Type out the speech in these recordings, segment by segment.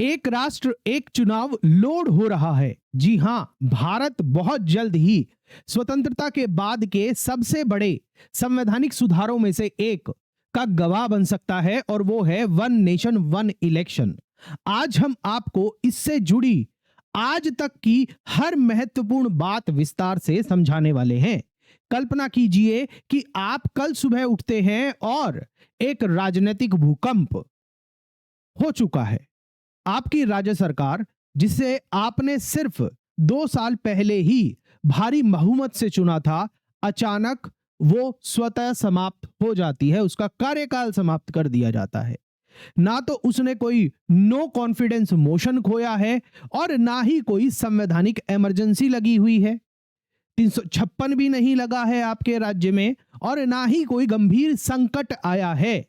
एक राष्ट्र एक चुनाव लोड हो रहा है। जी हां, भारत बहुत जल्द ही स्वतंत्रता के बाद के सबसे बड़े संवैधानिक सुधारों में से एक का गवाह बन सकता है और वो है वन नेशन वन इलेक्शन। आज हम आपको इससे जुड़ी आज तक की हर महत्वपूर्ण बात विस्तार से समझाने वाले हैं। कल्पना कीजिए कि आप कल सुबह उठते हैं और एक राजनीतिक भूकंप हो चुका है। आपकी राज्य सरकार, जिसे आपने सिर्फ 2 साल पहले ही भारी बहुमत से चुना था, अचानक वो स्वतः समाप्त हो जाती है, उसका कार्यकाल समाप्त कर दिया जाता है। ना तो उसने कोई नो कॉन्फिडेंस मोशन खोया है और ना ही कोई संवैधानिक इमरजेंसी लगी हुई है। 356 भी नहीं लगा है आपके राज्य में और ना ही कोई गंभीर संकट आया है।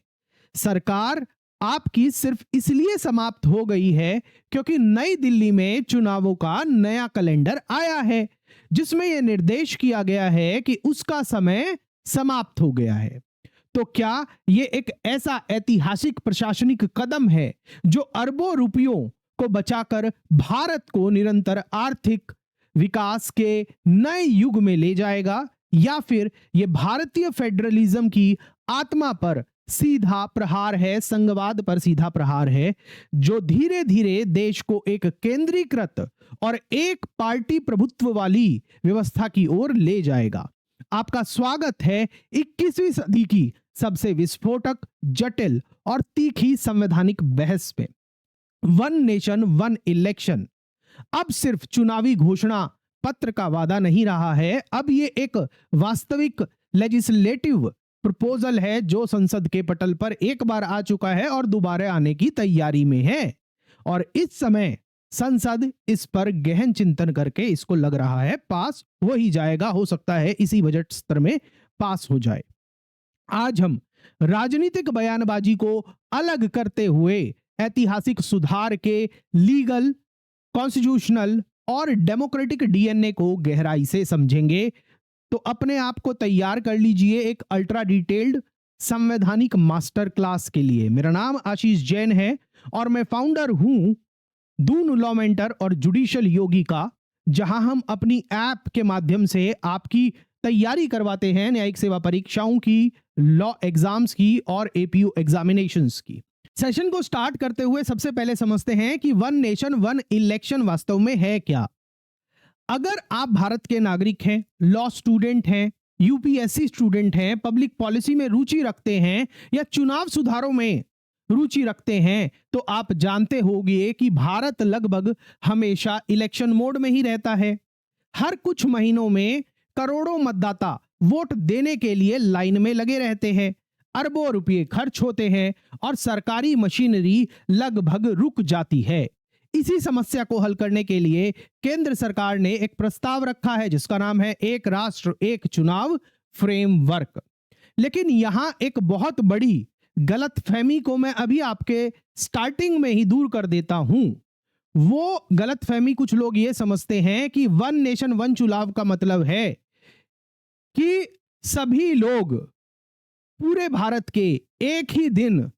सरकार आपकी सिर्फ इसलिए समाप्त हो गई है क्योंकि नई दिल्ली में चुनावों का नया कैलेंडर आया है, जिसमें यह निर्देश किया गया है कि उसका समय समाप्त हो गया है। तो क्या यह एक ऐसा ऐतिहासिक प्रशासनिक कदम है जो अरबों रुपयों को बचाकर भारत को निरंतर आर्थिक विकास के नए युग में ले जाएगा, या फिर यह भारतीय फेडरलिज्म की आत्मा पर सीधा प्रहार है, संघवाद पर सीधा प्रहार है, जो धीरे धीरे देश को एक केंद्रीकृत और एक पार्टी प्रभुत्व वाली व्यवस्था की ओर ले जाएगा? आपका स्वागत है 21वीं सदी की सबसे विस्फोटक, जटिल और तीखी संवैधानिक बहस में। वन नेशन वन इलेक्शन अब सिर्फ चुनावी घोषणा पत्र का वादा नहीं रहा है, अब ये एक वास्तविक लेजिस्लेटिव प्रपोजल है जो संसद के पटल पर एक बार आ चुका है और दोबारा आने की तैयारी में है। और इस समय संसद इस पर गहन चिंतन करके इसको लग रहा है पास हो ही जाएगा, हो सकता है इसी बजट सत्र में पास हो जाए। आज हम राजनीतिक बयानबाजी को अलग करते हुए ऐतिहासिक सुधार के लीगल, कॉन्स्टिट्यूशनल और डेमोक्रेटिक डीएनए को गहराई से समझेंगे। तो अपने आप को तैयार कर लीजिए एक अल्ट्रा डिटेल्ड संवैधानिक मास्टर क्लास के लिए। मेरा नाम आशीष जैन है और मैं फाउंडर हूं दून लॉ मेंटर और जुडिशियल योगी का, जहां हम अपनी ऐप के माध्यम से आपकी तैयारी करवाते हैं न्यायिक सेवा परीक्षाओं की, लॉ एग्जाम्स की और एपीयू एग्जामिनेशंस की। सेशन को स्टार्ट करते हुए सबसे पहले समझते हैं कि वन नेशन वन इलेक्शन वास्तव में है क्या। अगर आप भारत के नागरिक हैं, लॉ स्टूडेंट हैं, यूपीएससी स्टूडेंट हैं, पब्लिक पॉलिसी में रुचि रखते हैं या चुनाव सुधारों में रुचि रखते हैं, तो आप जानते होंगे कि भारत लगभग हमेशा इलेक्शन मोड में ही रहता है। हर कुछ महीनों में करोड़ों मतदाता वोट देने के लिए लाइन में लगे रहते हैं, अरबों रुपए खर्च होते हैं और सरकारी मशीनरी लगभग रुक जाती है। इसी समस्या को हल करने के लिए केंद्र सरकार ने एक प्रस्ताव रखा है जिसका नाम है एक राष्ट्र एक चुनाव फ्रेमवर्क। लेकिन यहां एक बहुत बड़ी गलतफहमी को मैं अभी आपके स्टार्टिंग में ही दूर कर देता हूं। वो गलतफहमी, कुछ लोग ये समझते हैं कि वन नेशन वन चुनाव का मतलब है कि सभी लोग पूरे भारत के एक ही दिन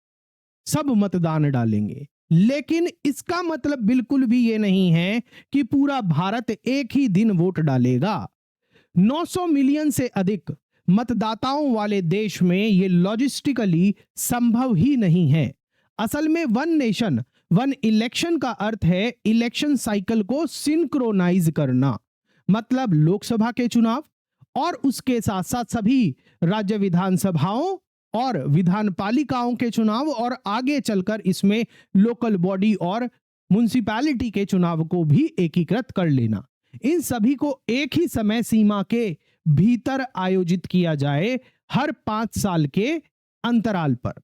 सब मतदान डालेंगे। लेकिन इसका मतलब बिल्कुल भी ये नहीं है कि पूरा भारत एक ही दिन वोट डालेगा। 900 मिलियन से अधिक मतदाताओं वाले देश में ये लॉजिस्टिकली संभव ही नहीं है। असल में वन नेशन वन इलेक्शन का अर्थ है इलेक्शन साइकिल को सिंक्रोनाइज करना, मतलब लोकसभा के चुनाव और उसके साथ साथ सभी राज्य विधानसभाओं और विधान पालिकाओं के चुनाव और आगे चलकर इसमें लोकल बॉडी और म्युनिसिपैलिटी के चुनाव को भी एकीकृत कर लेना। इन सभी को एक ही समय सीमा के भीतर आयोजित किया जाए हर 5 साल के अंतराल पर।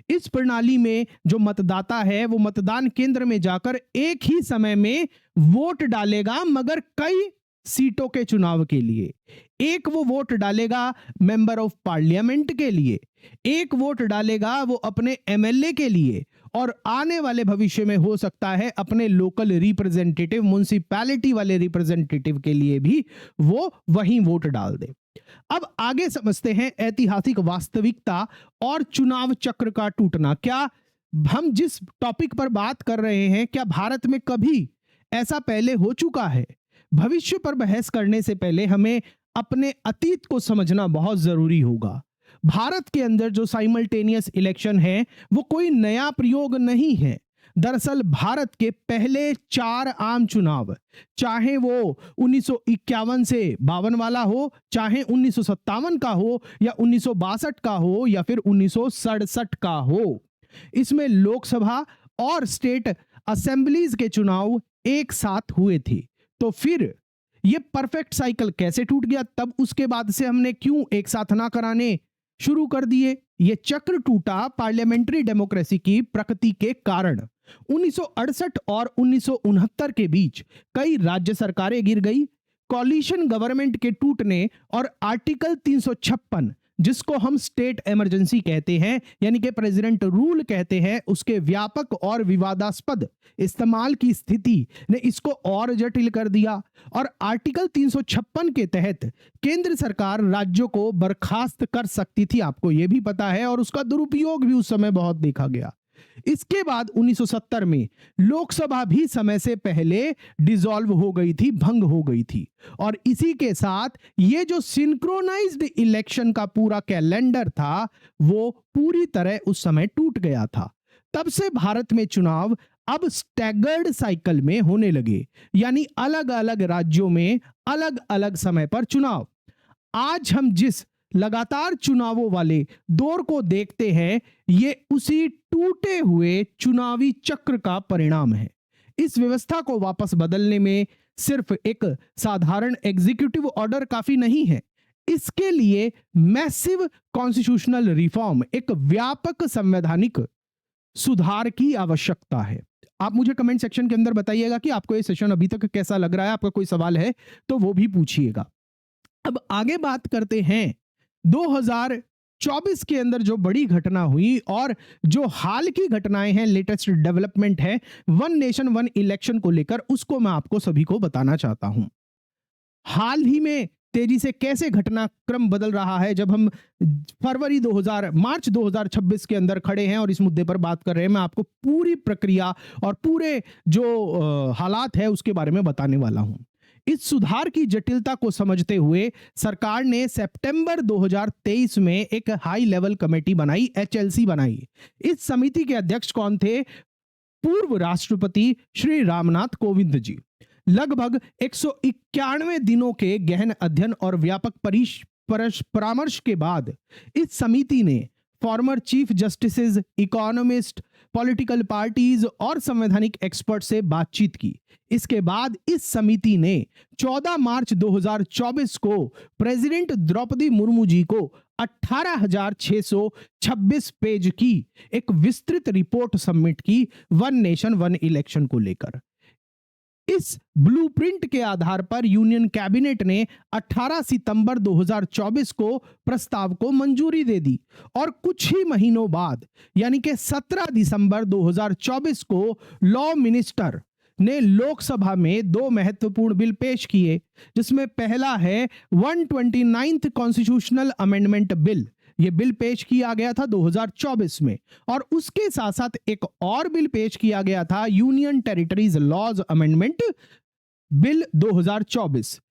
इस प्रणाली में जो मतदाता है वो मतदान केंद्र में जाकर एक ही समय में वोट डालेगा, मगर कई सीटों के चुनाव के लिए। एक वो वोट डालेगा मेंबर ऑफ पार्लियामेंट के लिए, एक वोट डालेगा वो अपने एमएलए के लिए और आने वाले भविष्य में हो सकता है अपने लोकल रिप्रेजेंटेटिव, म्युनिसिपैलिटी वाले रिप्रेजेंटेटिव के लिए भी वो वहीं वोट डाल दे। अब आगे समझते हैं ऐतिहासिक वास्तविकता और चुनाव चक्र का टूटना। क्या हम जिस टॉपिक पर बात कर रहे हैं, क्या भारत में कभी ऐसा पहले हो चुका है? भविष्य पर बहस करने से पहले हमें अपने अतीत को समझना बहुत जरूरी होगा। भारत के अंदर जो साइमल्टेनियस इलेक्शन है वो कोई नया प्रयोग नहीं है। दरअसल भारत के पहले 4 आम चुनाव, चाहे वो 1951 से 52 वाला हो, चाहे 1957 का हो, या 1962 का हो, या फिर 1967 का हो, इसमें लोकसभा और स्टेट असेंबलीज के चुनाव एक साथ हुए थे। तो फिर ये परफेक्ट साइकिल कैसे टूट गया? तब उसके बाद से हमने क्यों एक साथ ना कराने शुरू कर दिए? ये चक्र टूटा पार्लियामेंट्री डेमोक्रेसी की प्रकृति के कारण। 1968 और 1969 के बीच कई राज्य सरकारें गिर गई। कॉलिशन गवर्नमेंट के टूटने और आर्टिकल 356, जिसको हम स्टेट इमरजेंसी कहते हैं, यानी कि प्रेसिडेंट रूल कहते हैं, उसके व्यापक और विवादास्पद इस्तेमाल की स्थिति ने इसको और जटिल कर दिया। और आर्टिकल 356 के तहत केंद्र सरकार राज्यों को बर्खास्त कर सकती थी, आपको यह भी पता है, और उसका दुरुपयोग भी उस समय बहुत देखा गया। इसके बाद 1970 में लोकसभा भी समय से पहले डिसॉल्व हो गई थी, भंग हो गई थी। और इसी के साथ ये जो सिंक्रोनाइज्ड इलेक्शन का पूरा कैलेंडर था वो पूरी तरह उस समय टूट गया था। तब से भारत में चुनाव अब स्टैगर्ड साइकिल में होने लगे, यानी अलग अलग राज्यों में अलग अलग समय पर चुनाव। आज हम जिस लगातार चुनावों वाले दौर को देखते हैं, ये उसी टूटे हुए चुनावी चक्र का परिणाम है। इस व्यवस्था को वापस बदलने में सिर्फ एक साधारण एग्जीक्यूटिव ऑर्डर काफी नहीं है। इसके लिए मैसिव कॉन्स्टिट्यूशनल रिफॉर्म, एक व्यापक संवैधानिक सुधार की आवश्यकता है। आप मुझे कमेंट सेक्शन के अंदर बताइएगा कि आपको ये सेशन अभी तक कैसा लग रहा है। आपका कोई सवाल है तो वो भी पूछिएगा। अब आगे बात करते हैं 2024 के अंदर जो बड़ी घटना हुई और जो हाल की घटनाएं हैं, लेटेस्ट डेवलपमेंट है वन नेशन वन इलेक्शन को लेकर, उसको मैं आपको सभी को बताना चाहता हूं। हाल ही में तेजी से कैसे घटनाक्रम बदल रहा है, जब हम मार्च 2026 के अंदर खड़े हैं और इस मुद्दे पर बात कर रहे हैं, मैं आपको पूरी प्रक्रिया और पूरे जो हालात है उसके बारे में बताने वाला हूं। इस सुधार की जटिलता को समझते हुए सरकार ने सितंबर 2023 में एक हाई लेवल कमेटी बनाई, HLC बनाई। इस समिति के अध्यक्ष कौन थे? पूर्व राष्ट्रपति श्री रामनाथ कोविंद जी। लगभग 191 दिनों के गहन अध्ययन और व्यापक परामर्श के बाद इस समिति ने former chief justices, economist, political parties और संवैधानिक एक्सपर्ट से बातचीत की। इसके बाद इस समिति ने 14 मार्च 2024 को प्रेसिडेंट द्रौपदी मुर्मू जी को 18,626 पेज की एक विस्तृत रिपोर्ट सबमिट की वन नेशन वन इलेक्शन को लेकर। इस ब्लूप्रिंट के आधार पर यूनियन कैबिनेट ने 18 सितंबर 2024 को प्रस्ताव को मंजूरी दे दी और कुछ ही महीनों बाद यानी कि 17 दिसंबर 2024 को लॉ मिनिस्टर ने लोकसभा में 2 महत्वपूर्ण बिल पेश किए, जिसमें पहला है 129th कॉन्स्टिट्यूशनल अमेंडमेंट बिल। यह बिल पेश किया गया था 2024 में, और उसके साथ साथ एक और बिल पेश किया गया था union territories laws amendment bill 2024।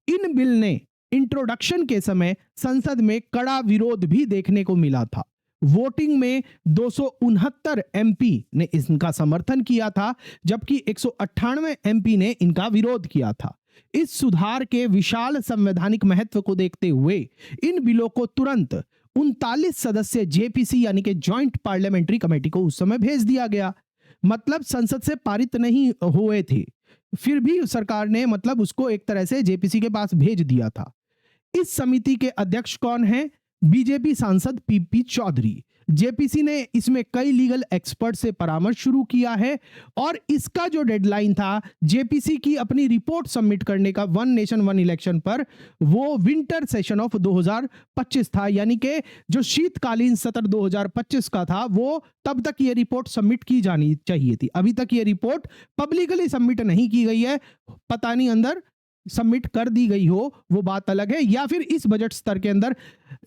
इन बिल ने इंट्रोडक्शन के समय संसद में कड़ा विरोध भी देखने को मिला था। वोटिंग में 269 MP ने इनका समर्थन किया था, जबकि 198 MP ने इनका विरोध किया था। इस सुधार के विशाल संवैधानिक महत्व को देखते हुए इन बिलों को तुरंत 39 सदस्य JPC यानी कि जॉइंट पार्लियामेंट्री कमेटी को उस समय भेज दिया गया। मतलब संसद से पारित नहीं हुए थे, फिर भी सरकार ने मतलब उसको एक तरह से JPC के पास भेज दिया था। इस समिति के अध्यक्ष कौन हैं? बीजेपी सांसद PP चौधरी। JPC ने इसमें कई लीगल एक्सपर्ट से परामर्श शुरू किया है और इसका जो डेडलाइन था JPC की अपनी रिपोर्ट सबमिट करने का वन नेशन वन इलेक्शन पर, वो विंटर सेशन ऑफ 2025 था, यानी कि जो शीतकालीन सत्र 2025 का था, वो तब तक ये रिपोर्ट सबमिट की जानी चाहिए थी। अभी तक ये रिपोर्ट पब्लिकली सबमिट नहीं की गई है, पता नहीं अंदर सबमिट कर दी गई हो वो बात अलग है, या फिर इस बजट स्तर के अंदर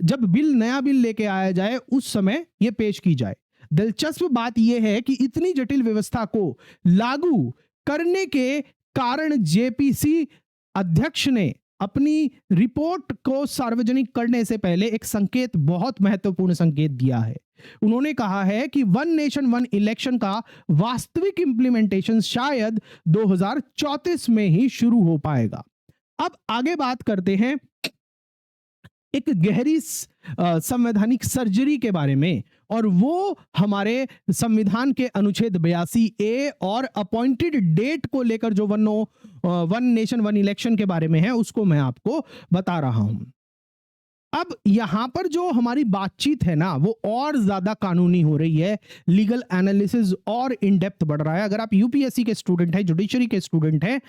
जब नया बिल लेके आया जाए उस समय ये पेश की जाए। दिलचस्प बात यह है कि इतनी जटिल व्यवस्था को लागू करने के कारण जेपीसी अध्यक्ष ने अपनी रिपोर्ट को सार्वजनिक करने से पहले एक संकेत, बहुत महत्वपूर्ण संकेत दिया है। उन्होंने कहा है कि वन नेशन वन इलेक्शन का वास्तविक इंप्लीमेंटेशन शायद 2034 में ही शुरू हो पाएगा। अब आगे बात करते हैं एक गहरी संवैधानिक सर्जरी के बारे में, और वो हमारे संविधान के अनुच्छेद 82A और अपॉइंटेड डेट को लेकर जो वन नेशन वन इलेक्शन के बारे में है, उसको मैं आपको बता रहा हूं। अब यहां पर जो हमारी बातचीत है ना, वो और ज्यादा कानूनी हो रही है, लीगल एनालिसिस और इन डेप्थ बढ़ रहा है। अगर आप यूपीएससी के स्टूडेंट हैं, जुडिशरी के स्टूडेंट हैं,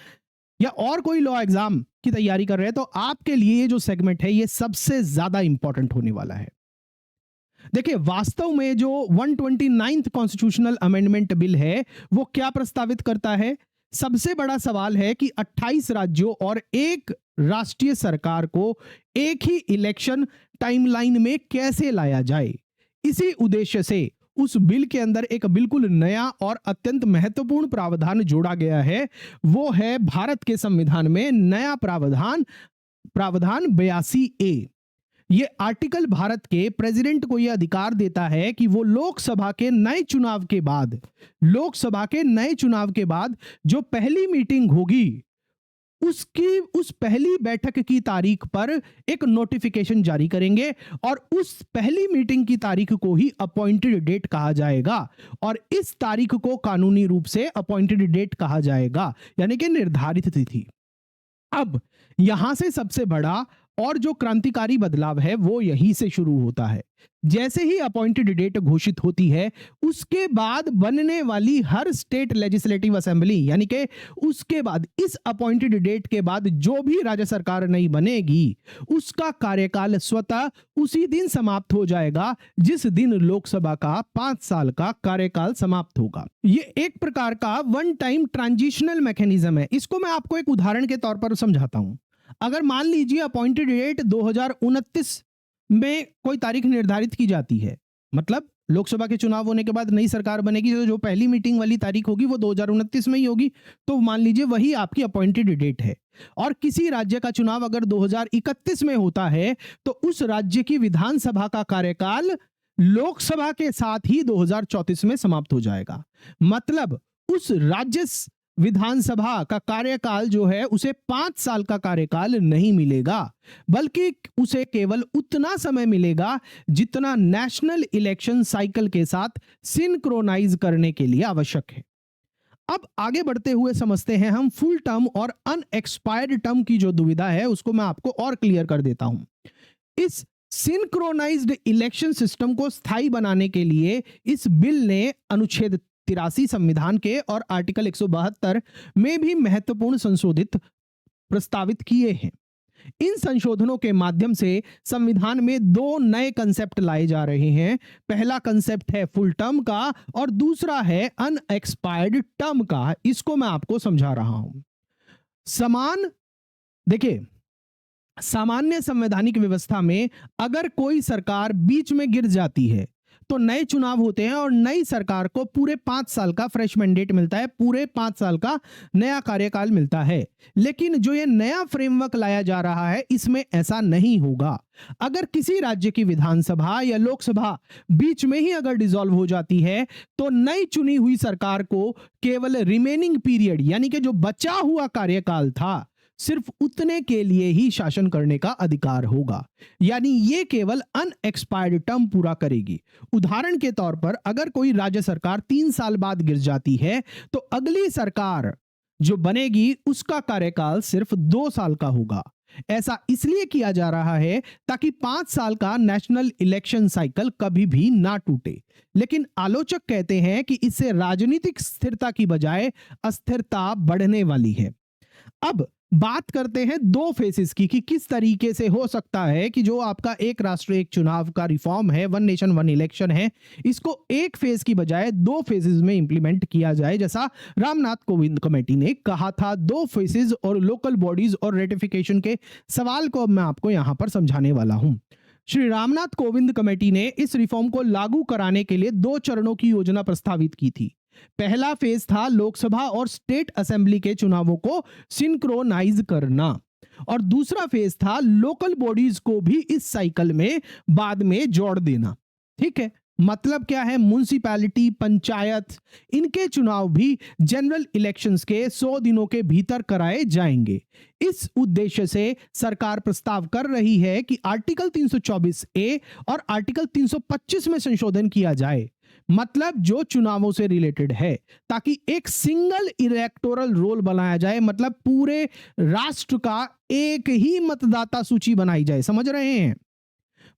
या और कोई लॉ एग्जाम की तैयारी कर रहे हैं, तो आपके लिए ये जो सेगमेंट है, ये सबसे ज्यादा इंपॉर्टेंट होने वाला है। देखिए, वास्तव में जो 129th कॉन्स्टिट्यूशनल अमेंडमेंट बिल है, वो क्या प्रस्तावित करता है? सबसे बड़ा सवाल है कि 28 राज्यों और एक राष्ट्रीय सरकार को एक ही इलेक्शन टाइमलाइन में कैसे लाया जाए। इसी उद्देश्य से उस बिल के अंदर एक बिल्कुल नया और अत्यंत महत्वपूर्ण प्रावधान जोड़ा गया है। वो है भारत के संविधान में नया प्रावधान 82A। ये आर्टिकल भारत के प्रेसिडेंट को यह अधिकार देता है कि वो लोकसभा के नए चुनाव के बाद जो पहली मीटिंग होगी, उस पहली बैठक की तारीख पर एक नोटिफिकेशन जारी करेंगे, और उस पहली मीटिंग की तारीख को ही अपॉइंटेड डेट कहा जाएगा, और इस तारीख को कानूनी रूप से अपॉइंटेड डेट कहा जाएगा, यानी कि निर्धारित तिथि। अब यहां से सबसे बड़ा और जो क्रांतिकारी बदलाव है, वो यहीं से शुरू होता है। जैसे ही अपॉइंटेड डेट घोषित होती है, उसके बाद बनने वाली हर स्टेट लेजिस्लेटिव असेंबली, यानी कि उसके बाद इस अपॉइंटेड डेट के बाद जो भी राज्य सरकार नई बनेगी, उसका कार्यकाल स्वतः उसी दिन समाप्त हो जाएगा जिस दिन लोकसभा का 5 साल का कार्यकाल समाप्त होगा। ये एक प्रकार का वन टाइम ट्रांजिशनल मैकेनिज्म है। इसको मैं आपको एक उदाहरण के तौर पर समझाता हूं। अगर मान लीजिए अपॉइंटेड डेट 2029 में कोई तारीख निर्धारित की जाती है, मतलब लोकसभा के चुनाव होने के बाद नई सरकार बनेगी, तो जो पहली मीटिंग वाली तारीख होगी वो 2029 में ही होगी, तो मान लीजिए वही आपकी अपॉइंटेड डेट है। और किसी राज्य का चुनाव अगर 2031 में होता है, तो उस राज्य की विधानसभा का कार्यकाल लोकसभा के साथ ही 2034 में समाप्त हो जाएगा। मतलब उस राज्य विधानसभा का कार्यकाल जो है, उसे 5 साल का कार्यकाल नहीं मिलेगा, बल्कि उसे केवल उतना समय मिलेगा जितना नेशनल इलेक्शन साइकिल के साथ सिंक्रोनाइज करने के लिए आवश्यक है। अब आगे बढ़ते हुए समझते हैं हम फुल टर्म और अनएक्सपायर्ड टर्म की जो दुविधा है, उसको मैं आपको और क्लियर कर देता हूं। इस सिंक्रोनाइज्ड इलेक्शन सिस्टम को स्थायी बनाने के लिए इस बिल ने अनुच्छेद 83 संविधान के और आर्टिकल 172 में भी महत्वपूर्ण संशोधित प्रस्तावित किए हैं। इन संशोधनों के माध्यम से संविधान में 2 नए कंसेप्ट लाए जा रहे हैं। पहला कंसेप्ट है फुल टर्म का, और दूसरा है अनएक्सपायर्ड टर्म का। इसको मैं आपको समझा रहा हूं। देखिए, सामान्य संवैधानिक व्यवस्था में अगर कोई सरकार बीच में गिर जाती है, तो नए चुनाव होते हैं और नई सरकार को पूरे 5 साल का फ्रेश मैंडेट मिलता है, पूरे 5 साल का नया कार्यकाल मिलता है। लेकिन जो ये नया फ्रेमवर्क लाया जा रहा है, इसमें ऐसा नहीं होगा। अगर किसी राज्य की विधानसभा या लोकसभा बीच में ही अगर डिसॉल्व हो जाती है, तो नई चुनी हुई सरकार को केवल रिमेनिंग पीरियड, यानी कि जो बचा हुआ कार्यकाल था, सिर्फ उतने के लिए ही शासन करने का अधिकार होगा। यानी ये केवल अनएक्सपायर्ड टर्म पूरा करेगी। उदाहरण के तौर पर अगर कोई राज्य सरकार 3 साल बाद गिर जाती है, तो अगली सरकार जो बनेगी उसका कार्यकाल सिर्फ 2 साल का होगा। ऐसा इसलिए किया जा रहा है ताकि 5 साल का नेशनल इलेक्शन साइकिल कभी भी ना टूटे। लेकिन आलोचक कहते हैं कि इससे राजनीतिक स्थिरता की बजाय अस्थिरता बढ़ने वाली है। अब बात करते हैं 2 फेसेस की, कि किस तरीके से हो सकता है कि जो आपका एक राष्ट्र एक चुनाव का रिफॉर्म है, वन नेशन वन इलेक्शन है, इसको एक फेज की बजाय 2 फेजेस में इंप्लीमेंट किया जाए, जैसा रामनाथ कोविंद कमेटी ने कहा था। 2 फेसेस और लोकल बॉडीज और रेटिफिकेशन के सवाल को मैं आपको यहां पर समझाने वाला हूं। श्री रामनाथ कोविंद कमेटी ने इस रिफॉर्म को लागू कराने के लिए 2 चरणों की योजना प्रस्तावित की थी। पहला फेज था लोकसभा और स्टेट असेंबली के चुनावों को सिंक्रोनाइज करना और दूसरा फेज था लोकल बॉडीज को भी इस साइकिल में बाद में जोड़ देना। ठीक है, मतलब क्या है, म्युनिसिपैलिटी, पंचायत, इनके चुनाव भी जनरल इलेक्शंस के 100 दिनों के भीतर कराए जाएंगे। इस उद्देश्य से सरकार प्रस्ताव कर रही है कि आर्टिकल 324 ए और आर्टिकल 325 में संशोधन किया जाए, मतलब जो चुनावों से रिलेटेड है, ताकि एक सिंगल इलेक्टोरल रोल बनाया जाए, मतलब पूरे राष्ट्र का एक ही मतदाता सूची बनाई जाए। समझ रहे हैं?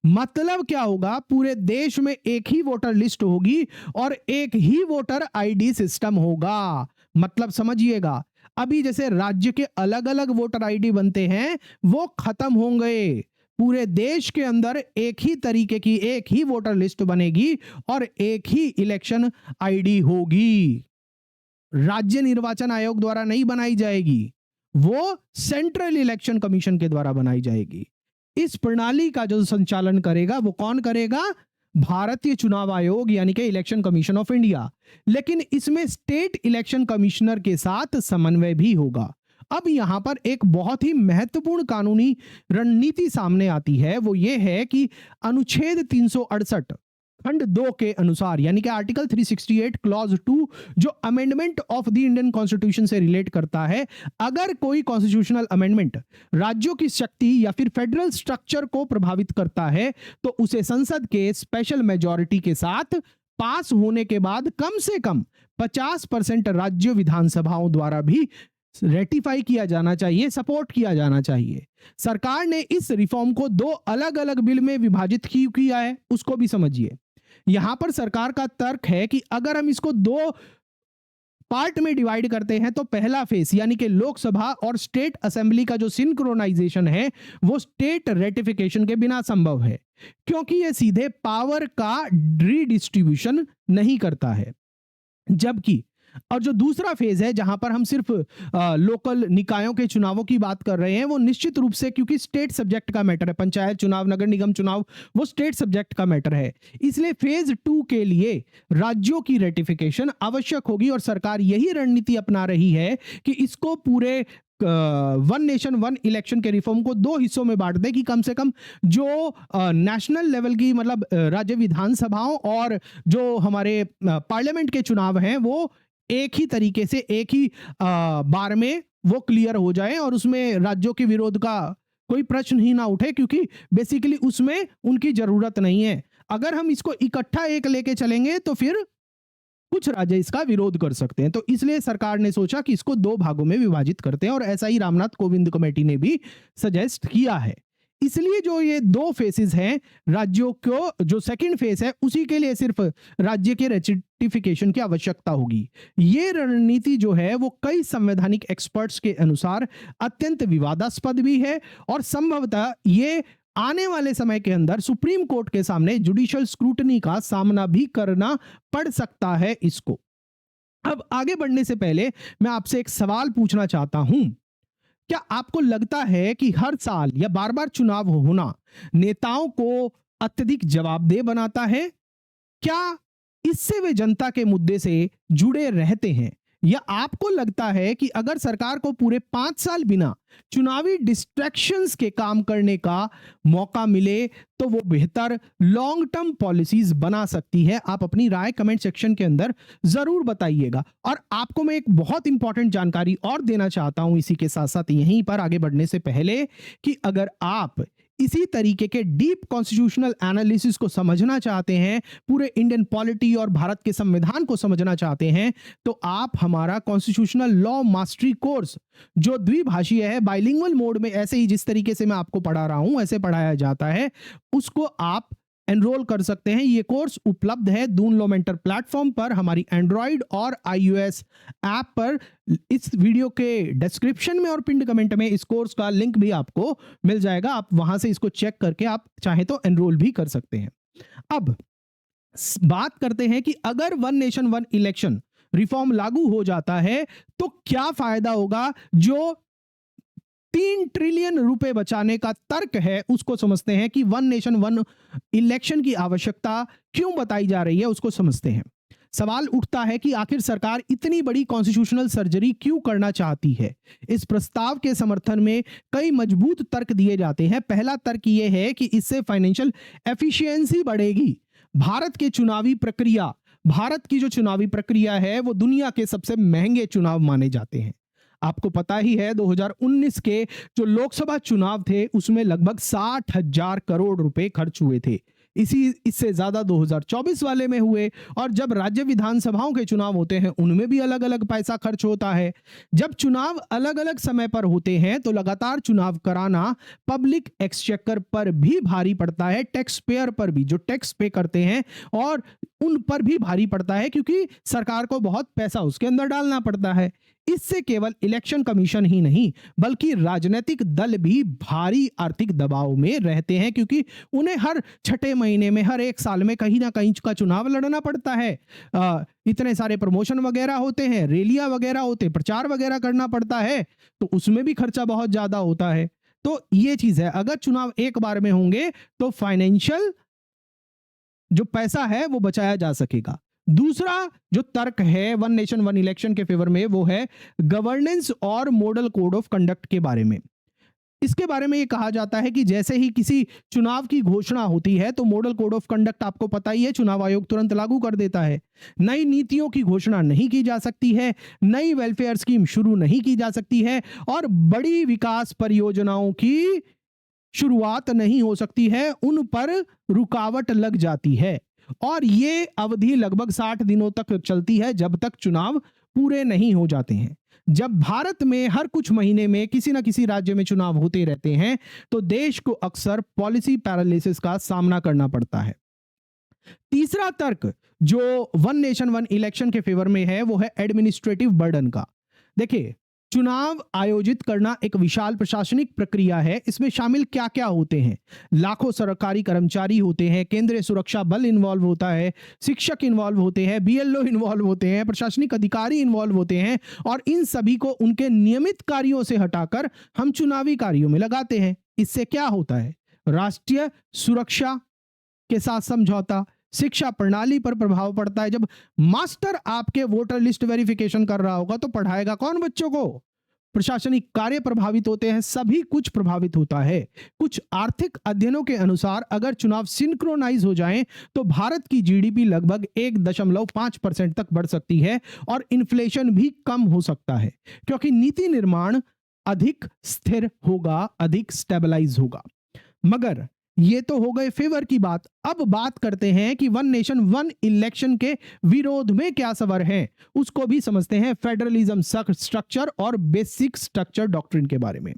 मतलब क्या होगा, पूरे देश में एक ही वोटर लिस्ट होगी और एक ही वोटर आईडी सिस्टम होगा। मतलब समझिएगा, अभी जैसे राज्य के अलग अलग वोटर आईडी बनते हैं वो खत्म होंगे। पूरे देश के अंदर एक ही तरीके की एक ही वोटर लिस्ट बनेगी और एक ही इलेक्शन आईडी होगी। राज्य निर्वाचन आयोग द्वारा नहीं बनाई जाएगी, वो सेंट्रल इलेक्शन कमीशन के द्वारा बनाई जाएगी। इस प्रणाली का जो संचालन करेगा वो कौन करेगा? भारतीय चुनाव आयोग, यानी कि इलेक्शन कमीशन ऑफ इंडिया। लेकिन इसमें स्टेट इलेक्शन कमिश्नर के साथ समन्वय भी होगा। अब यहां पर एक बहुत ही महत्वपूर्ण कानूनी रणनीति सामने आती है, वो ये है कि अनुच्छेद 368 खंड 2 के अनुसार, यानी कि आर्टिकल 368 क्लॉज 2 जो amendment of the Indian constitution से रिलेट करता है, अगर कोई कॉन्स्टिट्यूशनल अमेंडमेंट राज्यों की शक्ति या फिर फेडरल स्ट्रक्चर को प्रभावित करता है तो उसे संसद के स्पेशल मेजॉरिटी के साथ पास होने के बाद कम से कम 50% राज्य विधानसभाओं द्वारा भी रेटिफाई किया जाना चाहिए, सपोर्ट किया जाना चाहिए। सरकार ने इस रिफॉर्म को 2 अलग अलग बिल में विभाजित क्यों किया है उसको भी समझिए। यहां पर सरकार का तर्क है कि अगर हम इसको 2 पार्ट में डिवाइड करते हैं तो पहला फेस यानी कि लोकसभा और स्टेट असेंबली का जो सिंक्रोनाइजेशन है वो स्टेट रेटिफिकेशन के बिना संभव है, क्योंकि यह सीधे पावर का रीडिस्ट्रीब्यूशन नहीं करता है। जबकि और जो दूसरा फेज है जहां पर हम सिर्फ लोकल निकायों के चुनावों की बात कर रहे हैं, वो निश्चित रूप से क्योंकि स्टेट सब्जेक्ट का मैटर है, पंचायत चुनाव, नगर निगम चुनाव, वो स्टेट सब्जेक्ट का मैटर है। इसलिए फेज 2 के लिए राज्यों की रेटिफिकेशन आवश्यक होगी और सरकार यही रणनीति अपना रही है कि इसको पूरे वन नेशन वन इलेक्शन के रिफॉर्म को 2 हिस्सों में बांट दे कि कम से कम जो नेशनल लेवल की, मतलब राज्य विधानसभाओं और जो हमारे पार्लियामेंट के चुनाव हैं वो एक ही तरीके से एक ही बार में वो क्लियर हो जाए और उसमें राज्यों के विरोध का कोई प्रश्न ही ना उठे, क्योंकि बेसिकली उसमें उनकी जरूरत नहीं है। अगर हम इसको इकट्ठा एक लेके चलेंगे तो फिर कुछ राज्य इसका विरोध कर सकते हैं। तो इसलिए सरकार ने सोचा कि इसको 2 भागों में विभाजित करते हैं और ऐसा ही रामनाथ कोविंद कमेटी ने भी सजेस्ट किया है। इसलिए जो ये 2 फेसेस हैं राज्यों को, जो सेकंड फेस है उसी के लिए सिर्फ राज्य के रेटिफिकेशन की आवश्यकता होगी। ये रणनीति जो है वो कई संवैधानिक एक्सपर्ट्स के अनुसार अत्यंत विवादास्पद भी है और संभवतः ये आने वाले समय के अंदर सुप्रीम कोर्ट के सामने जुडिशियल स्क्रूटनी का सामना भी करना पड़ सकता है इसको। अब आगे बढ़ने से पहले मैं आपसे एक सवाल पूछना चाहता हूं, क्या आपको लगता है कि हर साल या बार बार चुनाव होना नेताओं को अत्यधिक जवाबदेह बनाता है? क्या इससे वे जनता के मुद्दे से जुड़े रहते हैं, या आपको लगता है कि अगर सरकार को पूरे 5 साल बिना चुनावी डिस्ट्रैक्शंस के काम करने का मौका मिले तो वो बेहतर लॉन्ग टर्म पॉलिसीज बना सकती है? आप अपनी राय कमेंट सेक्शन के अंदर जरूर बताइएगा। और आपको मैं एक बहुत इंपॉर्टेंट जानकारी और देना चाहता हूं इसी के साथ साथ, यहीं पर आगे बढ़ने से पहले, कि अगर आप इसी तरीके के डीप कॉन्स्टिट्यूशनल एनालिसिस को समझना चाहते हैं, पूरे इंडियन पॉलिटी और भारत के संविधान को समझना चाहते हैं, तो आप हमारा कॉन्स्टिट्यूशनल लॉ मास्टरी कोर्स जो द्विभाषीय है, बाइलिंगुअल मोड में, ऐसे ही जिस तरीके से मैं आपको पढ़ा रहा हूं ऐसे पढ़ाया जाता है, उसको आप एनरोल कर सकते हैं। ये कोर्स उपलब्ध है दून लो मेंटर प्लेटफॉर्म पर, हमारी एंड्रॉइड और iOS ऐप पर। इस वीडियो के डिस्क्रिप्शन में और पिंड कमेंट में इस कोर्स का लिंक भी आपको मिल जाएगा, आप वहां से इसको चेक करके आप चाहे तो एनरोल भी कर सकते हैं। अब बात करते हैं कि अगर one nation one election reform लागू हो जाता है तो क्या फायदा होगा जो 3 ट्रिलियन रुपए बचाने का तर्क है, उसको समझते हैं कि वन नेशन वन इलेक्शन की आवश्यकता क्यों बताई जा रही है, उसको समझते हैं। सवाल उठता है कि आखिर सरकार इतनी बड़ी कॉन्स्टिट्यूशनल सर्जरी क्यों करना चाहती है। इस प्रस्ताव के समर्थन में कई मजबूत तर्क दिए जाते हैं। पहला तर्क यह है कि इससे फाइनेंशियल एफिशिएंसी बढ़ेगी। भारत की जो चुनावी प्रक्रिया है वो दुनिया के सबसे महंगे चुनाव माने जाते हैं। आपको पता ही है 2019 के जो लोकसभा चुनाव थे उसमें लगभग 60,000 करोड़ रुपए खर्च हुए थे। इससे ज्यादा 2024 वाले में हुए, और जब राज्य विधानसभाओं के चुनाव होते हैं उनमें भी अलग अलग पैसा खर्च होता है। जब चुनाव अलग अलग समय पर होते हैं तो लगातार चुनाव कराना पब्लिक एक्सचेकर पर भी भारी पड़ता है, टैक्स पेयर पर भी, जो टैक्स पे करते हैं और उन पर भी भारी पड़ता है, क्योंकि सरकार को बहुत पैसा उसके अंदर डालना पड़ता है। इससे केवल इलेक्शन कमीशन ही नहीं बल्कि राजनीतिक दल भी भारी आर्थिक दबाव में रहते हैं, क्योंकि उन्हें हर छठे महीने में, हर एक साल में कहीं ना कहीं का चुनाव लड़ना पड़ता है। इतने सारे प्रमोशन वगैरह होते हैं, रैलियां वगैरह होते, प्रचार वगैरह करना पड़ता है, तो उसमें भी खर्चा बहुत ज्यादा होता है। तो ये चीज है, अगर चुनाव एक बार में होंगे तो फाइनेंशियल जो पैसा है वो बचाया जा सकेगा। दूसरा जो तर्क है वन नेशन वन इलेक्शन के फेवर में वो है गवर्नेंस और मॉडल कोड ऑफ कंडक्ट के बारे में। इसके बारे में ये कहा जाता है कि जैसे ही किसी चुनाव की घोषणा होती है तो मॉडल कोड ऑफ कंडक्ट, आपको पता ही है, चुनाव आयोग तुरंत लागू कर देता है। नई नीतियों की घोषणा नहीं की जा सकती है, नई वेलफेयर स्कीम शुरू नहीं की जा सकती है, और बड़ी विकास परियोजनाओं की शुरुआत नहीं हो सकती है, उन पर रुकावट लग जाती है। और ये अवधि लगभग 60 दिनों तक चलती है, जब तक चुनाव पूरे नहीं हो जाते हैं। जब भारत में हर कुछ महीने में किसी न किसी राज्य में चुनाव होते रहते हैं तो देश को अक्सर पॉलिसी पैरालिसिस का सामना करना पड़ता है। तीसरा तर्क जो वन नेशन वन इलेक्शन के फेवर में है वो है एडमिनिस्ट्रेटिव बर्डन का। देखिए, चुनाव आयोजित करना एक विशाल प्रशासनिक प्रक्रिया है। इसमें शामिल क्या क्या होते हैं? लाखों सरकारी कर्मचारी होते हैं, केंद्रीय सुरक्षा बल इन्वॉल्व होता है, शिक्षक इन्वॉल्व होते हैं, बीएलओ इन्वॉल्व होते हैं, प्रशासनिक अधिकारी इन्वॉल्व होते हैं, और इन सभी को उनके नियमित कार्यों से हटाकर हम चुनावी कार्यों में लगाते हैं। इससे क्या होता है? राष्ट्रीय सुरक्षा के साथ समझौता, शिक्षा प्रणाली पर प्रभाव पड़ता है। जब मास्टर आपके वोटर लिस्ट वेरिफिकेशन कर रहा होगा तो पढ़ाएगा कौन बच्चों को? प्रशासनिक कार्य प्रभावित होते हैं, सभी कुछ प्रभावित होता है। कुछ आर्थिक अध्ययनों के अनुसार अगर चुनाव सिंक्रोनाइज हो जाएं तो भारत की जीडीपी लगभग 1.5% तक बढ़ सकती है और इन्फ्लेशन भी कम हो सकता है, क्योंकि नीति निर्माण अधिक स्थिर होगा, अधिक स्टेबलाइज होगा। मगर ये तो हो गए फेवर की बात। अब बात करते हैं कि वन नेशन वन इलेक्शन के विरोध में क्या सवाल है, उसको भी समझते हैं, फेडरलिज्म स्ट्रक्चर और बेसिक स्ट्रक्चर डॉक्ट्रिन के बारे में।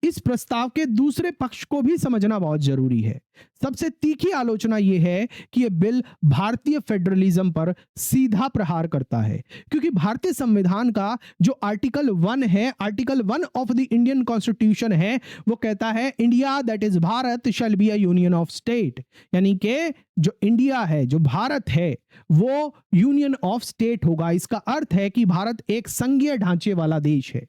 इस प्रस्ताव के दूसरे पक्ष को भी समझना बहुत जरूरी है। सबसे तीखी आलोचना यह है कि यह बिल भारतीय फेडरलिज्म पर सीधा प्रहार करता है, क्योंकि भारतीय संविधान का जो आर्टिकल 1 है, article 1 of the Indian constitution है, वो कहता है India that is Bharat shall be a union of state, यानी कि जो इंडिया है, जो भारत है, वो यूनियन ऑफ स्टेट होगा। इसका अर्थ है कि भारत एक संघीय ढांचे वाला देश है।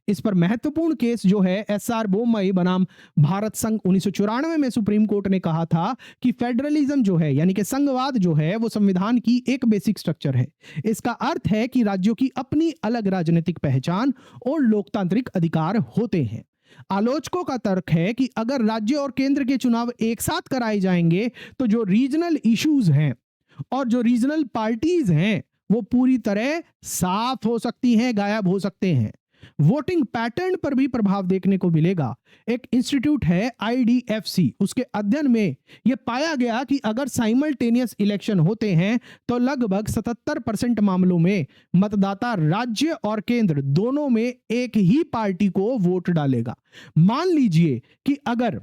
इस पर महत्वपूर्ण केस जो है एसआर बोमई बनाम भारत संघ 1994 में सुप्रीम कोर्ट ने कहा था कि फेडरलिज्म जो है, यानी कि संघवाद जो है, वो संविधान की एक बेसिक स्ट्रक्चर है। इसका अर्थ है कि राज्यों की अपनी अलग राजनीतिक पहचान और लोकतांत्रिक अधिकार होते हैं। आलोचकों का तर्क है कि अगर राज्य और केंद्र के चुनाव एक साथ कराए जाएंगे तो जो रीजनल इश्यूज हैं और जो रीजनल पार्टीज हैं वो पूरी तरह साफ हो सकती हैं, गायब हो सकते हैं। वोटिंग पैटर्न पर भी प्रभाव देखने को मिलेगा। एक इंस्टीट्यूट है IDFC, उसके अध्ययन में यह पाया गया कि अगर साइमल्टेनियस इलेक्शन होते हैं तो लगभग 77% मामलों में मतदाता राज्य और केंद्र दोनों में एक ही पार्टी को वोट डालेगा। मान लीजिए कि अगर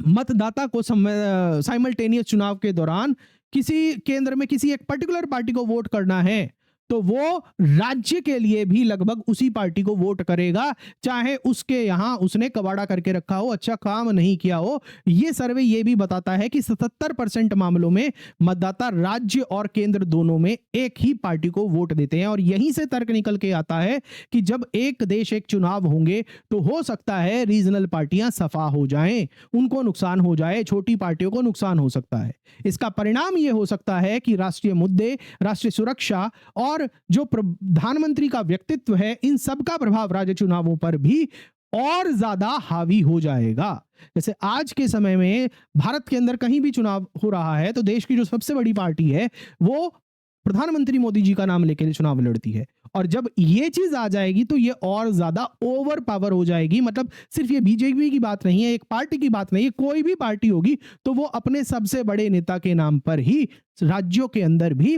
मतदाता को साइमल्टेनियस चुनाव के दौरान किसी केंद्र में किसी एक पर्टिकुलर पार्टी को वोट करना है तो वो राज्य के लिए भी लगभग उसी पार्टी को वोट करेगा, चाहे उसके यहां उसने कबाड़ा करके रखा हो, अच्छा काम नहीं किया हो। ये सर्वे ये भी बताता है कि 77% मामलों में मतदाता राज्य और केंद्र दोनों में एक ही पार्टी को वोट देते हैं। और यहीं से तर्क निकल के आता है कि जब एक देश एक चुनाव होंगे तो हो सकता है रीजनल पार्टियां सफा हो जाएं, उनको नुकसान हो जाए, छोटी पार्टियों को नुकसान हो सकता है। इसका परिणाम यह हो सकता है कि राष्ट्रीय मुद्दे, राष्ट्रीय सुरक्षा और जो प्रधानमंत्री का व्यक्तित्व है, इन सब का प्रभाव राज्य चुनावों पर भी और ज्यादा हावी हो जाएगा। जैसे आज के समय में भारत के अंदर कहीं भी चुनाव हो रहा है तो देश की जो सबसे बड़ी पार्टी है वो प्रधानमंत्री मोदी जी का नाम लेकर चुनाव लड़ती है। और जब ये चीज आ जाएगी तो ये और ज्यादा ओवर पावर हो जाएगी। मतलब सिर्फ ये बीजेपी की बात नहीं है, एक पार्टी की बात नहीं है, कोई भी पार्टी होगी तो वो अपने सबसे बड़े नेता के नाम पर ही राज्यों के अंदर भी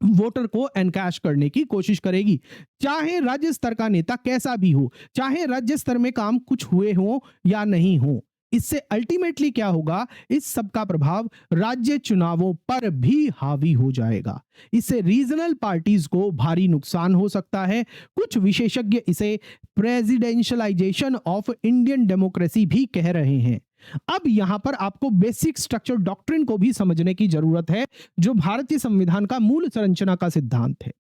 वोटर को एनकैश करने की कोशिश करेगी, चाहे राज्य स्तर का नेता कैसा भी हो, चाहे राज्य स्तर में काम कुछ हुए हो या नहीं हो। इससे अल्टीमेटली क्या होगा, इस सब का प्रभाव राज्य चुनावों पर भी हावी हो जाएगा। इससे रीजनल पार्टीज को भारी नुकसान हो सकता है। कुछ विशेषज्ञ इसे प्रेसिडेंशियलाइजेशन ऑफ इंडियन डेमोक्रेसी भी कह रहे हैं। अब यहां पर आपको बेसिक स्ट्रक्चर डॉक्ट्रिन को भी समझने की जरूरत है, जो भारतीय संविधान का मूल संरचना का सिद्धांत है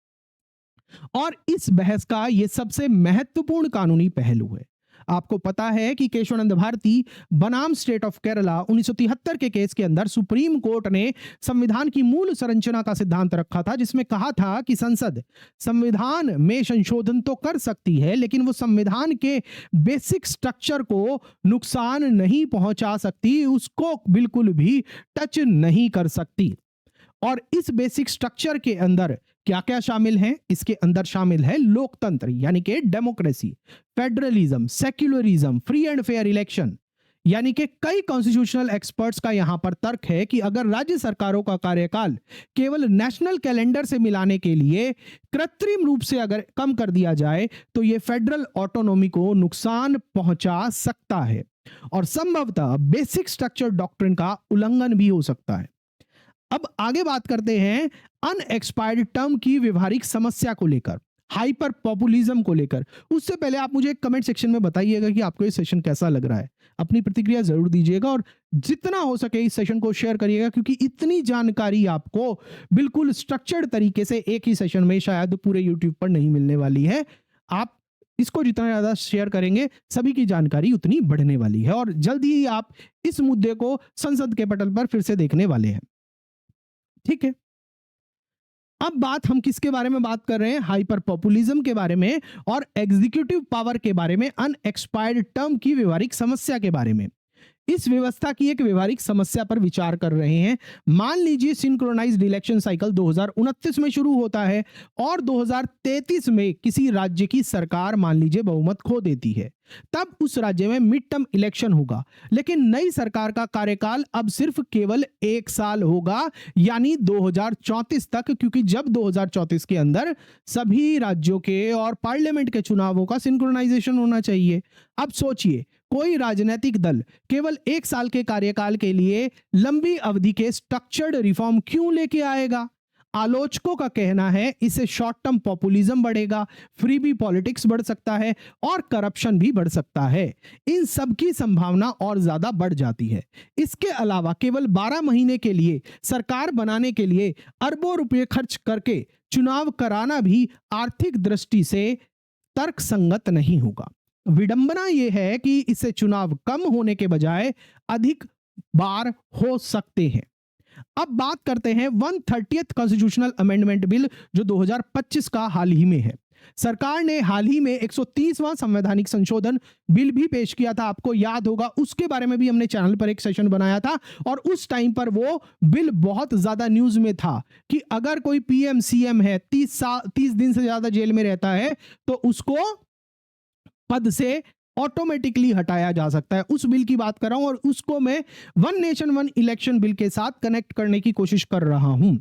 और इस बहस का यह सबसे महत्वपूर्ण कानूनी पहलू है। आपको पता है कि केशवानंद भारती बनाम स्टेट ऑफ केरला 1973 के केस के अंदर सुप्रीम कोर्ट ने संविधान की मूल संरचना का सिद्धांत रखा था, जिसमें कहा था कि संसद संविधान में संशोधन तो कर सकती है लेकिन वो संविधान के बेसिक स्ट्रक्चर को नुकसान नहीं पहुंचा सकती, उसको बिल्कुल भी टच नहीं कर सकती। और इस बेसिक स्ट्रक्चर के अंदर क्या क्या शामिल है? इसके अंदर शामिल है लोकतंत्र यानी कि democracy, federalism, secularism, free and fair election. यानी कि कई कॉन्स्टिट्यूशनल एक्सपर्ट्स का यहां पर तर्क है कि अगर राज्य सरकारों का कार्यकाल केवल नेशनल कैलेंडर से मिलाने के लिए कृत्रिम रूप से अगर कम कर दिया जाए तो यह फेडरल ऑटोनॉमी को नुकसान पहुंचा सकता है और संभवतः बेसिक स्ट्रक्चर डॉक्ट्रिन का उल्लंघन भी हो सकता है। अब आगे बात करते हैं अनएक्सपायर्ड टर्म की व्यवहारिक समस्या को लेकर, हाइपर पॉपुलिज्म को लेकर। उससे पहले आप मुझे कमेंट सेक्शन में बताइएगा कि आपको ये सेशन कैसा लग रहा है, अपनी प्रतिक्रिया जरूर दीजिएगा और जितना हो सके इस सेशन को शेयर करिएगा, क्योंकि इतनी जानकारी आपको बिल्कुल स्ट्रक्चर्ड तरीके से एक ही सेशन में शायद पूरे यूट्यूब पर नहीं मिलने वाली है। आप इसको जितना ज्यादा शेयर करेंगे सभी की जानकारी उतनी बढ़ने वाली है और जल्दी ही आप इस मुद्दे को संसद के पटल पर फिर से देखने वाले हैं। ठीक है, अब बात हम किसके बारे में बात कर रहे हैं? हाइपर पॉपुलिज्म के बारे में और एग्जीक्यूटिव पावर के बारे में, अनएक्सपायर्ड टर्म की व्यवहारिक समस्या के बारे में। इस व्यवस्था की एक व्यवहारिक समस्या पर विचार कर रहे हैं। मान लीजिए सिंक्रोनाइज्ड इलेक्शन साइकिल 2029 में शुरू होता है और 2033 में किसी राज्य की सरकार मान लीजिए बहुमत खो देती है, तब उस राज्य में मिड टर्म इलेक्शन होगा। लेकिन नई सरकार का कार्यकाल अब सिर्फ केवल 1 साल होगा, यानी 2034 तक, क्योंकि जब 2034 के अंदर सभी राज्यों के और पार्लियामेंट के चुनावों का सिंक्रोनाइजेशन होना चाहिए। अब सोचिए, कोई राजनीतिक दल केवल 1 साल के कार्यकाल के लिए लंबी अवधि के स्ट्रक्चर्ड रिफॉर्म क्यों लेके आएगा? आलोचकों का कहना है इससे शॉर्ट टर्म पॉपुलिज्म बढ़ेगा, फ्रीबी पॉलिटिक्स बढ़ सकता है और करप्शन भी बढ़ सकता है। इन सब की संभावना और ज्यादा बढ़ जाती है। इसके अलावा केवल 12 महीने के लिए सरकार बनाने के लिए अरबों रुपए खर्च करके चुनाव कराना भी आर्थिक दृष्टि से तर्कसंगत नहीं होगा। विडंबना यह है कि इससे चुनाव कम होने के बजाय अधिक बार हो सकते हैं। अब बात करते हैं 130th कॉन्स्टिट्यूशनल अमेंडमेंट बिल जो 2025 का हाल ही में है। सरकार ने हाल ही में 130वां संवैधानिक संशोधन बिल भी पेश किया था, आपको याद होगा। उसके बारे में भी हमने चैनल पर एक सेशन बनाया था और उस टाइम पर वो बिल बहुत ज्यादा न्यूज में था कि अगर कोई पीएम सीएम है 30 दिन से ज्यादा जेल में रहता है तो उसको पद से ऑटोमेटिकली हटाया जा सकता है। उस बिल की बात कर रहा हूं और उसको मैं one nation one election bill के साथ कनेक्ट करने की कोशिश कर रहा हूं।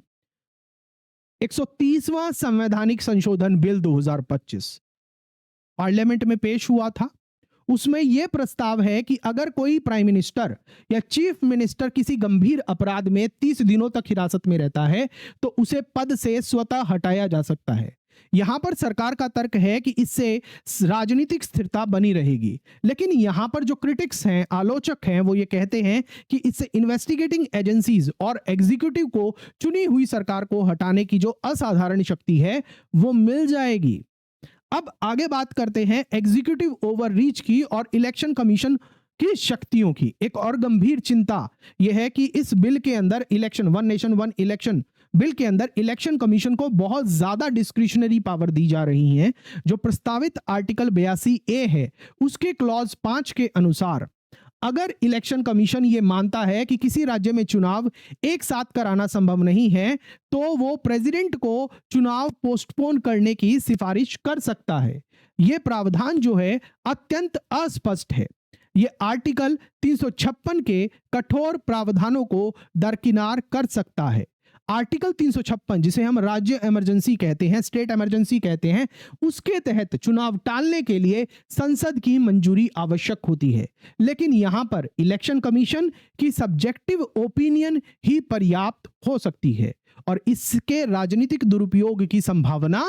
130वां संवैधानिक संशोधन बिल 2025 पार्लियामेंट में पेश हुआ था। उसमें यह प्रस्ताव है कि अगर कोई प्राइम मिनिस्टर या चीफ मिनिस्टर किसी गंभीर अपराध में 30 दिनों तक हिरासत में रहता है तो उसे पद से स्वतः हटाया जा सकता है। यहां पर सरकार का तर्क है कि इससे राजनीतिक स्थिरता बनी रहेगी, लेकिन यहां पर जो क्रिटिक्स हैं, आलोचक हैं, वो ये कहते हैं कि इससे इन्वेस्टिगेटिंग एजेंसीज और एग्जीक्यूटिव को चुनी हुई सरकार को हटाने की जो असाधारण शक्ति है वो मिल जाएगी। अब आगे बात करते हैं एग्जीक्यूटिव ओवररीच की और इलेक्शन कमीशन की शक्तियों की। एक और गंभीर चिंता यह है कि इस बिल के अंदर election, one nation one election bill के अंदर इलेक्शन कमीशन को बहुत ज्यादा डिस्क्रिशनरी पावर दी जा रही है। जो प्रस्तावित आर्टिकल 82A है उसके क्लॉज 5 के अनुसार अगर इलेक्शन कमीशन ये मानता है कि किसी राज्य में चुनाव एक साथ कराना संभव नहीं है तो वो प्रेसिडेंट को चुनाव पोस्टपोन करने की सिफारिश कर सकता है। ये प्रावधान जो है अत्यंत अस्पष्ट है। ये आर्टिकल 356 के कठोर प्रावधानों को दरकिनार कर सकता है। आर्टिकल 356 जिसे हम राज्य इमरजेंसी कहते हैं, स्टेट इमरजेंसी कहते हैं, उसके तहत चुनाव टालने के लिए संसद की मंजूरी आवश्यक होती है, लेकिन यहां पर इलेक्शन कमीशन की सब्जेक्टिव ओपिनियन ही पर्याप्त हो सकती है और इसके राजनीतिक दुरुपयोग की संभावना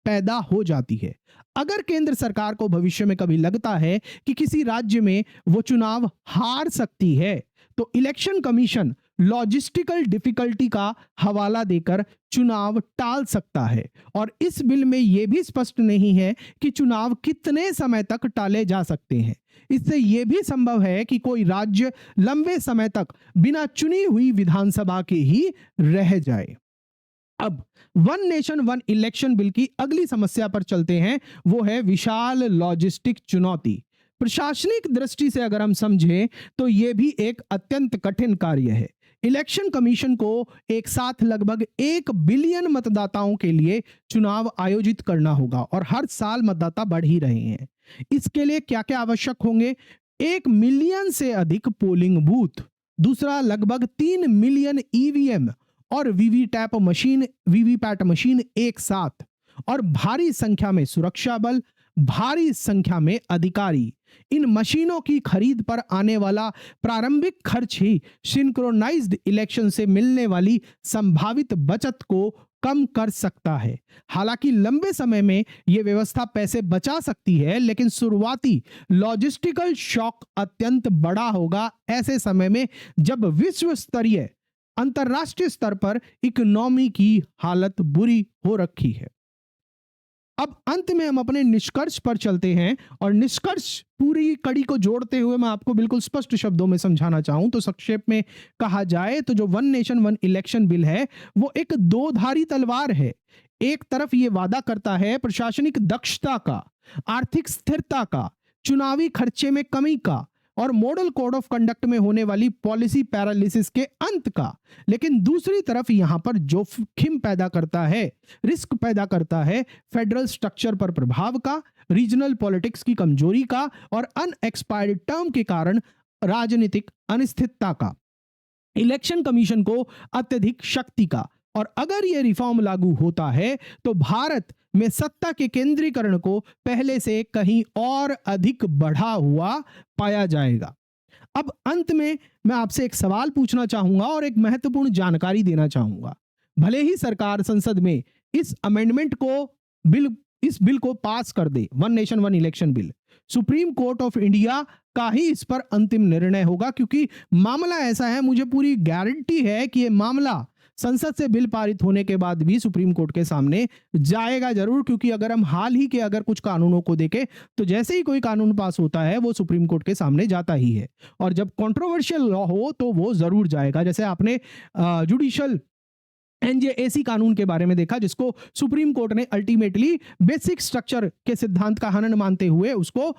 पैदा हो जाती है। अगर केंद्र सरकार को भविष्य में कभी लगता है कि किसी राज्य में वो चुनाव हार सकती है तो इलेक्शन कमीशन लॉजिस्टिकल डिफिकल्टी का हवाला देकर चुनाव टाल सकता है। और इस बिल में यह भी स्पष्ट नहीं है कि चुनाव कितने समय तक टाले जा सकते हैं। इससे यह भी संभव है कि कोई राज्य लंबे समय तक बिना चुनी हुई विधानसभा के ही रह जाए। अब one nation one election bill की अगली समस्या पर चलते हैं, वो है विशाल लॉजिस्टिक चुनौती। प्रशासनिक दृष्टि से अगर हम समझें तो यह भी एक अत्यंत कठिन कार्य है। इलेक्शन कमीशन को एक साथ लगभग 1 बिलियन मतदाताओं के लिए चुनाव आयोजित करना होगा और हर साल मतदाता बढ़ ही रहे हैं। इसके लिए क्या क्या आवश्यक होंगे? 1 मिलियन से अधिक पोलिंग बूथ, दूसरा लगभग 3 मिलियन ईवीएम और वीवीपैट मशीन एक साथ, और भारी संख्या में सुरक्षा बल, भारी संख्या में अधिकारी। इन मशीनों की खरीद पर आने वाला प्रारंभिक खर्च ही सिंक्रोनाइज्ड इलेक्शन से मिलने वाली संभावित बचत को कम कर सकता है। हालांकि लंबे समय में यह व्यवस्था पैसे बचा सकती है, लेकिन शुरुआती लॉजिस्टिकल शॉक अत्यंत बड़ा होगा ऐसे समय में जब विश्व स्तरीय अंतरराष्ट्रीय स्तर पर इकोनॉमी की हालत बुरी हो रखी है। अब अंत में हम अपने निष्कर्ष पर चलते हैं और निष्कर्ष पूरी कड़ी को जोड़ते हुए मैं आपको बिल्कुल स्पष्ट शब्दों में समझाना चाहूं तो संक्षेप में कहा जाए तो जो one nation one election bill है वो एक दो-धारी तलवार है। एक तरफ ये वादा करता है प्रशासनिक दक्षता का, आर्थिक स्थिरता का, चुनावी खर्चे में कमी का और मॉडल कोड ऑफ कंडक्ट में होने वाली पॉलिसी पैरालिसिस के अंत का, लेकिन दूसरी तरफ यहां पर जोखिम पैदा करता है, रिस्क पैदा करता है फेडरल स्ट्रक्चर पर प्रभाव का, रीजनल पॉलिटिक्स की कमजोरी का और अनएक्सपायर्ड टर्म के कारण राजनीतिक अनिश्चितता का, इलेक्शन कमीशन को अत्यधिक शक्ति का। और अगर यह रिफॉर्म लागू होता है तो भारत में सत्ता के केंद्रीकरण को पहले से कहीं और अधिक बढ़ा हुआ पाया जाएगा। अब अंत में मैं आपसे एक सवाल पूछना चाहूंगा और एक महत्वपूर्ण जानकारी देना चाहूंगा। भले ही सरकार संसद में इस बिल को पास कर दे, one nation one election bill, supreme court of India का ही इस पर अंतिम निर्णय होगा, क्योंकि मामला ऐसा है, मुझे पूरी गारंटी है कि यह मामला संसद से बिल पारित होने के बाद भी सुप्रीम कोर्ट के सामने जाएगा जरूर। क्योंकि अगर हम हाल ही के अगर कुछ कानूनों को देखें तो जैसे ही कोई कानून पास होता है वो सुप्रीम कोर्ट के सामने जाता ही है, और जब कंट्रोवर्शियल लॉ हो तो वो जरूर जाएगा। जैसे आपने जुडिशियल एनजेएसी कानून के बारे में देखा, जिसको सुप्रीम कोर्ट ने अल्टीमेटली बेसिक स्ट्रक्चर के सिद्धांत का हनन मानते हुए उसको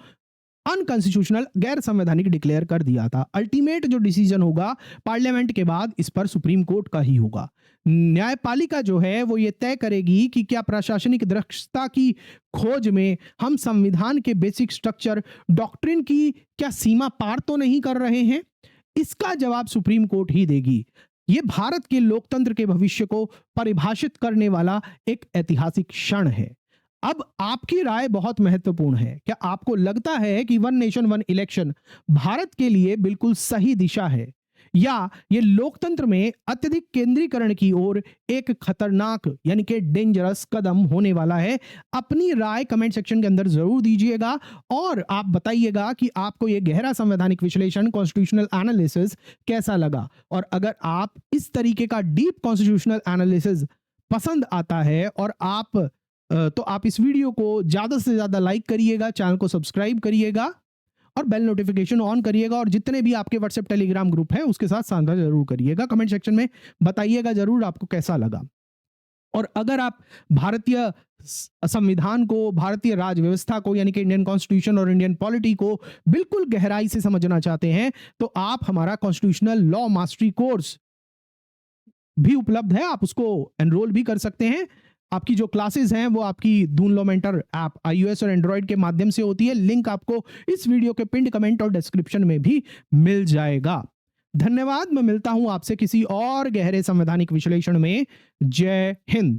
अनकॉन्स्टिट्यूशनल, गैर संवैधानिक डिक्लेयर कर दिया था। अल्टीमेट जो डिसीजन होगा पार्लियामेंट के बाद इस पर सुप्रीम कोर्ट का ही होगा। न्यायपालिका जो है वो ये तय करेगी कि क्या प्रशासनिक दक्षता की खोज में हम संविधान के बेसिक स्ट्रक्चर डॉक्ट्रिन की क्या सीमा पार तो नहीं कर रहे हैं। इसका जवाब सुप्रीम कोर्ट ही देगी। ये भारत के लोकतंत्र के भविष्य को परिभाषित करने वाला एक ऐतिहासिक क्षण है। अब आपकी राय बहुत महत्वपूर्ण है। क्या आपको लगता है कि one nation one election Bharat के लिए बिल्कुल सही दिशा है, या ये लोकतंत्र में अत्यधिक केंद्रीकरण की ओर एक खतरनाक यानी कि डेंजरस कदम होने वाला है? अपनी राय कमेंट सेक्शन के अंदर जरूर दीजिएगा और आप बताइएगा कि आपको ये गहरा संवैधानिक विश्लेषण कॉन्स्टिट्यूशनल एनालिसिस कैसा लगा। और अगर आप इस तरीके का डीप कॉन्स्टिट्यूशनल एनालिसिस पसंद आता है और तो आप इस वीडियो को ज्यादा से ज्यादा लाइक करिएगा, चैनल को सब्सक्राइब करिएगा और बेल नोटिफिकेशन ऑन करिएगा, और जितने भी आपके व्हाट्सएप टेलीग्राम ग्रुप हैं उसके साथ साझा जरूर करिएगा। कमेंट सेक्शन में बताइएगा जरूर आपको कैसा लगा। और अगर आप भारतीय संविधान को, भारतीय राज व्यवस्था को यानी कि इंडियन कॉन्स्टिट्यूशन और इंडियन पॉलिटी को बिल्कुल गहराई से समझना चाहते हैं, तो आप हमारा कॉन्स्टिट्यूशनल लॉ मास्टरी कोर्स भी उपलब्ध है, आप उसको एनरोल भी कर सकते हैं। आपकी जो क्लासेस हैं वो आपकी Doon law mentor app iOS और एंड्रॉइड के माध्यम से होती है। लिंक आपको इस वीडियो के पिंड कमेंट और डिस्क्रिप्शन में भी मिल जाएगा। धन्यवाद। मैं मिलता हूं आपसे किसी और गहरे संवैधानिक विश्लेषण में। जय हिंद।